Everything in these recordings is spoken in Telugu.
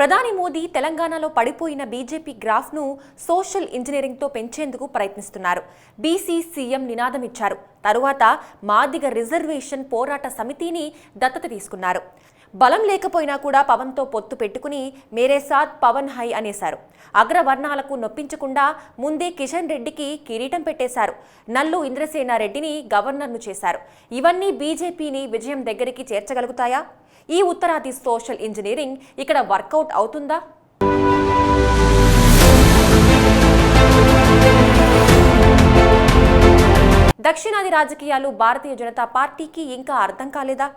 ప్రధాని మోదీ తెలంగాణలో పడిపోయిన బీజేపీ గ్రాఫ్ను సోషల్ ఇంజనీరింగ్తో పెంచేందుకు ప్రయత్నిస్తున్నారు. బీసీ సీఎం నినాదం ఇచ్చారు. తరువాత మాదిగ రిజర్వేషన్ పోరాట సమితిని దత్తత తీసుకున్నారు. బలం లేకపోయినా కూడా పవన్తో పొత్తు పెట్టుకుని మేరే సాత్ పవన్ హై అనేశారు. అగ్రవర్ణాలకు నొప్పించకుండా ముందే కిషన్ రెడ్డికి కిరీటం పెట్టేశారు. నల్లు ఇంద్రసేనారెడ్డిని గవర్నర్ను చేశారు. ఇవన్నీ బీజేపీని విజయం దగ్గరికి చేర్చగలుగుతాయా? ఈ ఉత్తరాది సోషల్ ఇంజనీరింగ్ ఇక్కడ వర్కౌట్ అవుతుందా? దక్షిణాది రాజకీయాలు భారతీయ జనతా పార్టీకి ఇంకా అర్థం కాలేదా?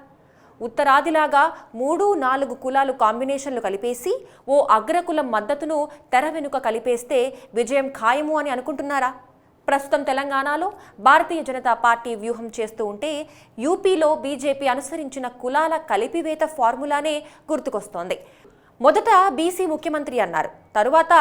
ఉత్తరాదిలాగా 3-4 కులాలు కాంబినేషన్లు కలిపేసి ఓ అగ్రకులం మద్దతును తెర వెనుక కలిపేస్తే విజయం ఖాయము అని అనుకుంటున్నారా? ప్రస్తుతం తెలంగాణలో భారతీయ జనతా పార్టీ వ్యూహం చేస్తూ ఉంటే యూపీలో బీజేపీ అనుసరించిన కులాల కలిపివేత ఫార్ములానే గుర్తుకొస్తోంది. మొదట బీసీ ముఖ్యమంత్రి అన్నారు. తరువాత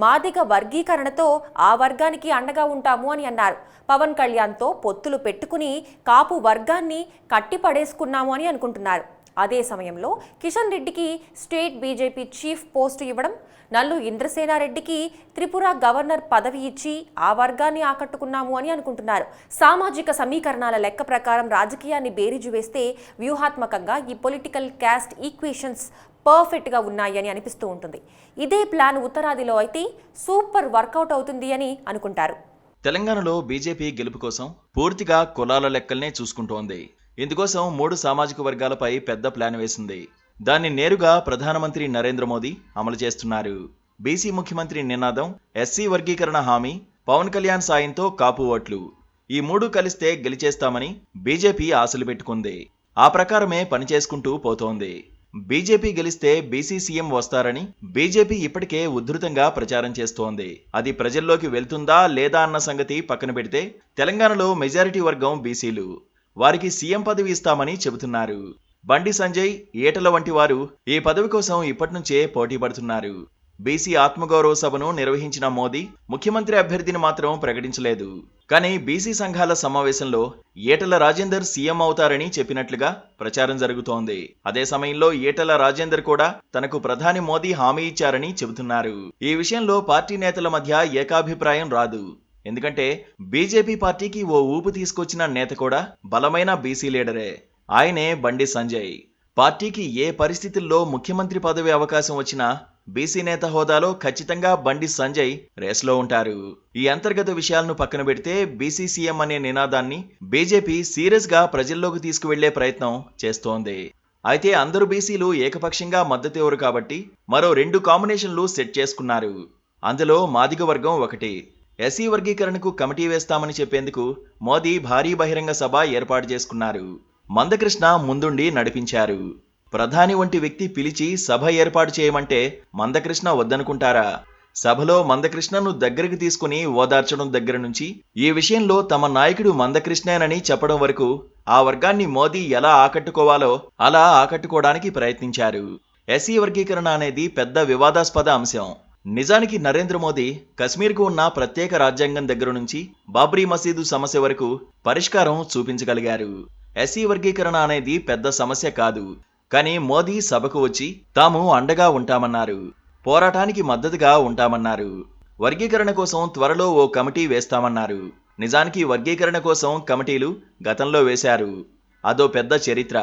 మాదిగ వర్గీకరణతో ఆ వర్గానికి అండగా ఉంటాము అని అన్నారు. పవన్ కళ్యాణ్తో పొత్తులు పెట్టుకుని కాపు వర్గాన్ని కట్టిపడేసుకున్నాము అని అనుకుంటున్నారు. అదే సమయంలో కిషన్ రెడ్డికి స్టేట్ బీజేపీ చీఫ్ పోస్టు ఇవ్వడం, నల్లు ఇంద్రసేనారెడ్డికి త్రిపుర గవర్నర్ పదవి ఇచ్చి ఆ వర్గాన్ని ఆకట్టుకున్నాము అని అనుకుంటున్నారు. సామాజిక సమీకరణాల లెక్క ప్రకారం రాజకీయాన్ని బేరీజు వేస్తే వ్యూహాత్మకంగా ఈ పొలిటికల్ క్యాస్ట్ ఈక్వేషన్స్ పర్ఫెక్ట్గా ఉన్నాయి అని అనిపిస్తూ ఉంటుంది. ఇదే ప్లాన్ ఉత్తరాదిలో అయితే సూపర్ వర్కౌట్ అవుతుంది అని అనుకుంటారు. తెలంగాణలో బీజేపీ గెలుపు కోసం పూర్తిగా కులాల లెక్కల్నే చూసుకుంటోంది. ఇందుకోసం 3 సామాజిక వర్గాలపై పెద్ద ప్లాన్ వేసింది. దాన్ని నేరుగా ప్రధానమంత్రి నరేంద్ర మోదీ అమలు చేస్తున్నారు. బీసీ ముఖ్యమంత్రి నినాదం, ఎస్సీ వర్గీకరణ హామీ, పవన్ కళ్యాణ్ సాయంతో కాపు ఓట్లు, ఈ 3 కలిస్తే గెలిచేస్తామని బీజేపీ ఆశలు పెట్టుకుంది. ఆ ప్రకారమే పనిచేసుకుంటూ పోతోంది. బీజేపీ గెలిస్తే బీసీ సీఎం వస్తారని బీజేపీ ఇప్పటికే ఉధృతంగా ప్రచారం చేస్తోంది. అది ప్రజల్లోకి వెళ్తుందా లేదా అన్న సంగతి పక్కన పెడితే తెలంగాణలో మెజారిటీ వర్గం బీసీలు. వారికి సీఎం పదవి ఇస్తామని చెబుతున్నారు. బండి సంజయ్, ఈటల వంటి వారు ఈ పదవి కోసం ఇప్పటినుంచే పోటీ పడుతున్నారు. బీసీ ఆత్మగౌరవ సభను నిర్వహించిన మోదీ ముఖ్యమంత్రి అభ్యర్థిని మాత్రం ప్రకటించలేదు. కానీ బీసీ సంఘాల సమావేశంలో ఈటల రాజేందర్ సీఎం అవుతారని చెప్పినట్లుగా ప్రచారం జరుగుతోంది. అదే సమయంలో ఈటల రాజేందర్ కూడా తనకు ప్రధాని మోదీ హామీ ఇచ్చారని చెబుతున్నారు. ఈ విషయంలో పార్టీ నేతల మధ్య ఏకాభిప్రాయం రాదు. ఎందుకంటే బీజేపీ పార్టీకి ఓ ఊపు తీసుకొచ్చిన నేత కూడా బలమైన బీసీ లీడరే. ఆయనే బండి సంజయ్. పార్టీకి ఏ పరిస్థితుల్లో ముఖ్యమంత్రి పదవి అవకాశం వచ్చినా బీసీ నేత హోదాలో ఖచ్చితంగా బండి సంజయ్ రేస్లో ఉంటారు. ఈ అంతర్గత విషయాలను పక్కన పెడితే బీసీ సీఎం అనే నినాదాన్ని బీజేపీ సీరియస్ గా ప్రజల్లోకి తీసుకువెళ్లే ప్రయత్నం చేస్తోంది. అయితే అందరూ బీసీలు ఏకపక్షంగా మద్దతు ఇవ్వరు కాబట్టి మరో 2 కాంబినేషన్లు సెట్ చేసుకున్నారు. అందులో మాదిగ వర్గం ఒకటి. ఎస్సీ వర్గీకరణకు కమిటీ వేస్తామని చెప్పేందుకు మోదీ భారీ బహిరంగ సభ ఏర్పాటు చేసుకున్నారు. మందకృష్ణ ముందుండి నడిపించారు. ప్రధాని వంటి వ్యక్తి పిలిచి సభ ఏర్పాటు చేయమంటే మందకృష్ణ వద్దనుకుంటారా? సభలో మందకృష్ణను దగ్గరికి తీసుకుని ఓదార్చడం దగ్గర నుంచి ఈ విషయంలో తమ నాయకుడు మందకృష్ణేనని చెప్పడం వరకు ఆ వర్గాన్ని మోదీ ఎలా ఆకట్టుకోవాలో అలా ఆకట్టుకోవడానికి ప్రయత్నించారు. ఎస్సీ వర్గీకరణ అనేది పెద్ద వివాదాస్పద అంశం. నిజానికి నరేంద్ర మోదీ కశ్మీర్కు ఉన్న ప్రత్యేక రాజ్యాంగం దగ్గర నుంచి బాబ్రీ మసీదు సమస్య వరకు పరిష్కారం చూపించగలిగారు. ఎస్సీ వర్గీకరణ అనేది పెద్ద సమస్య కాదు. కానీ మోదీ సభకు వచ్చి తాము అండగా ఉంటామన్నారు. పోరాటానికి మద్దతుగా ఉంటామన్నారు. వర్గీకరణ కోసం త్వరలో ఓ కమిటీ వేస్తామన్నారు. నిజానికి వర్గీకరణ కోసం కమిటీలు గతంలో వేశారు. అదో పెద్ద చరిత్ర.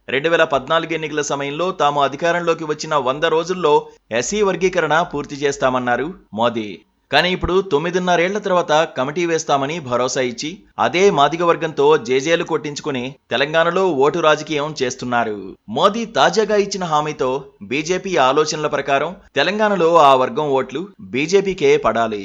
2014 ఎన్నికల సమయంలో తాము అధికారంలోకి వచ్చిన 100 రోజుల్లో ఎస్సీ వర్గీకరణ పూర్తి చేస్తామన్నారు మోదీ. కానీ ఇప్పుడు 9.5 ఏళ్ల తర్వాత కమిటీ వేస్తామని భరోసా ఇచ్చి అదే మాదిగ వర్గంతో జేజేలు కొట్టించుకుని తెలంగాణలో ఓటు రాజకీయం చేస్తున్నారు. మోదీ తాజాగా ఇచ్చిన హామీతో బీజేపీ ఆలోచనల ప్రకారం తెలంగాణలో ఆ వర్గం ఓట్లు బీజేపీకే పడాలి.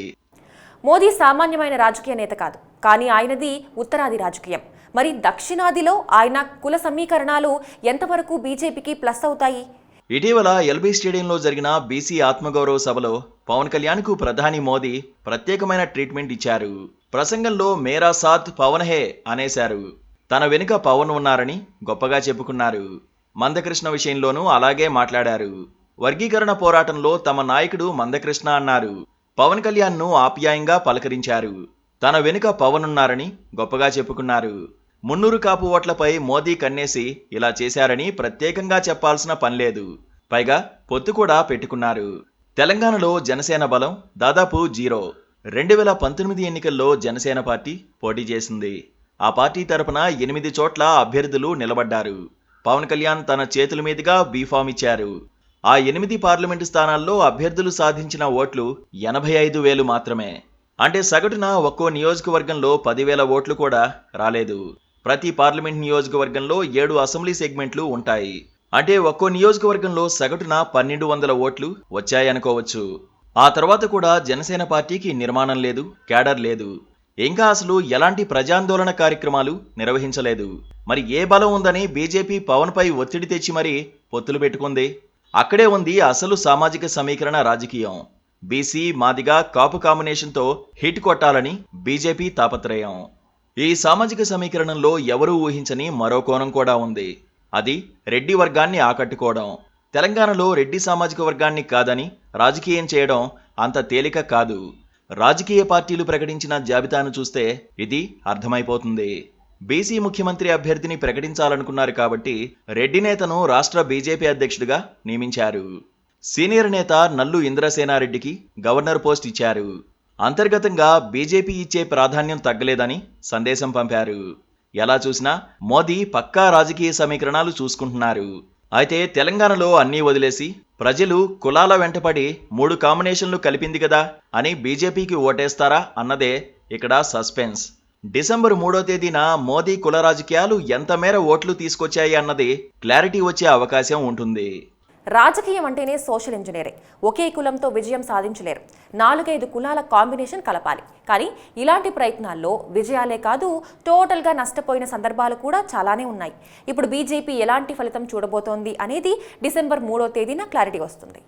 మోదీ సామాన్యమైన రాజకీయ నేత కాదు. కానీ ఆయనది ఉత్తరాది రాజకీయం. మరి దక్షిణాదిలో ఆయన కుల సమీకరణాలు ఎంతవరకు బీజేపీకి ప్లస్ అవుతాయి? ఇటీవల ఎల్బీ స్టేడియంలో జరిగిన బీసీ ఆత్మగౌరవ సభలో పవన్ కళ్యాణ్కు ప్రధాని మోదీ ప్రత్యేకమైన ట్రీట్మెంట్ ఇచ్చారు. ప్రసంగంలో మేరా సాత్ పవన్ హే అనేశారు. తన వెనుక పవన్ ఉన్నారని గొప్పగా చెప్పుకున్నారు. మందకృష్ణ విషయంలోనూ అలాగే మాట్లాడారు. వర్గీకరణ పోరాటంలో తమ నాయకుడు మందకృష్ణ అన్నారు. పవన్ కళ్యాణ్ను ఆప్యాయంగా పలకరించారు. తన వెనుక పవన్ ఉన్నారని గొప్పగా చెప్పుకున్నారు. మున్నూరు కాపు ఓట్లపై మోదీ కన్నేసి ఇలా చేశారని ప్రత్యేకంగా చెప్పాల్సిన పనిలేదు. పైగా పొత్తు కూడా పెట్టుకున్నారు. తెలంగాణలో జనసేన బలం దాదాపు 0. 2019 ఎన్నికల్లో జనసేన పార్టీ పోటీ చేసింది. ఆ పార్టీ తరపున 8 చోట్ల అభ్యర్థులు నిలబడ్డారు. పవన్ కళ్యాణ్ తన చేతుల మీదుగా బీఫామ్ ఇచ్చారు. ఆ 8 పార్లమెంటు స్థానాల్లో అభ్యర్థులు సాధించిన ఓట్లు 85,000 మాత్రమే. అంటే సగటున ఒక్కో నియోజకవర్గంలో 10,000 ఓట్లు కూడా రాలేదు. ప్రతి పార్లమెంట్ నియోజకవర్గంలో 7 అసెంబ్లీ సెగ్మెంట్లు ఉంటాయి. అంటే ఒక్కో నియోజకవర్గంలో సగటున 1,200 ఓట్లు వచ్చాయనుకోవచ్చు. ఆ తర్వాత కూడా జనసేన పార్టీకి నిర్మాణం లేదు, క్యాడర్ లేదు. ఇంకా అసలు ఎలాంటి ప్రజాందోళన కార్యక్రమాలు నిర్వహించలేదు. మరి ఏ బలం ఉందని బీజేపీ పవన్ పై ఒత్తిడి తెచ్చి మరీ పొత్తులు పెట్టుకుంది? అక్కడే ఉంది అసలు సామాజిక సమీకరణ రాజకీయం. బీసీ, మాదిగ, కాపు కాంబినేషన్తో హిట్ కొట్టాలని బీజేపీ తాపత్రయం. ఈ సామాజిక సమీకరణంలో ఎవరూ ఊహించని మరో కోణం కూడా ఉంది. అది రెడ్డి వర్గాన్ని ఆకట్టుకోవడం. తెలంగాణలో రెడ్డి సామాజిక వర్గాన్ని కాదని రాజకీయం చేయడం అంత తేలిక కాదు. రాజకీయ పార్టీలు ప్రకటించిన జాబితాను చూస్తే ఇది అర్థమైపోతుంది. బీసీ ముఖ్యమంత్రి అభ్యర్థిని ప్రకటించాలనుకున్నారు కాబట్టి రెడ్డి నేతను రాష్ట్ర బీజేపీ అధ్యక్షుడిగా నియమించారు. సీనియర్ నేత నల్లు ఇంద్రసేనారెడ్డికి గవర్నర్ పోస్ట్ ఇచ్చారు. అంతర్గతంగా బీజేపీ ఇచ్చే ప్రాధాన్యం తగ్గలేదని సందేశం పంపారు. ఎలా చూసినా మోదీ పక్కా రాజకీయ సమీకరణాలు చూసుకుంటున్నారు. అయితే తెలంగాణలో అన్నీ వదిలేసి ప్రజలు కులాల వెంటపడి 3 కాంబినేషన్లు కలిపింది కదా అని బీజేపీకి ఓటేస్తారా అన్నదే ఇక్కడ సస్పెన్స్. డిసెంబర్ 3వ తేదీన మోదీ కుల రాజకీయాలు ఎంత మేర ఓట్లు తీసుకొచ్చాయి అన్నది క్లారిటీ వచ్చే అవకాశం ఉంటుంది. రాజకీయం అంటేనే సోషల్ ఇంజనీరింగ్. ఒకే కులంతో విజయం సాధించలేరు. 4-5 కులాల కాంబినేషన్ కలపాలి. కానీ ఇలాంటి ప్రయత్నాల్లో విజయాలే కాదు, టోటల్గా నష్టపోయిన సందర్భాలు కూడా చాలానే ఉన్నాయి. ఇప్పుడు బీజేపీ ఎలాంటి ఫలితం చూడబోతోంది అనేది డిసెంబర్ 3వ తేదీన క్లారిటీ వస్తుంది.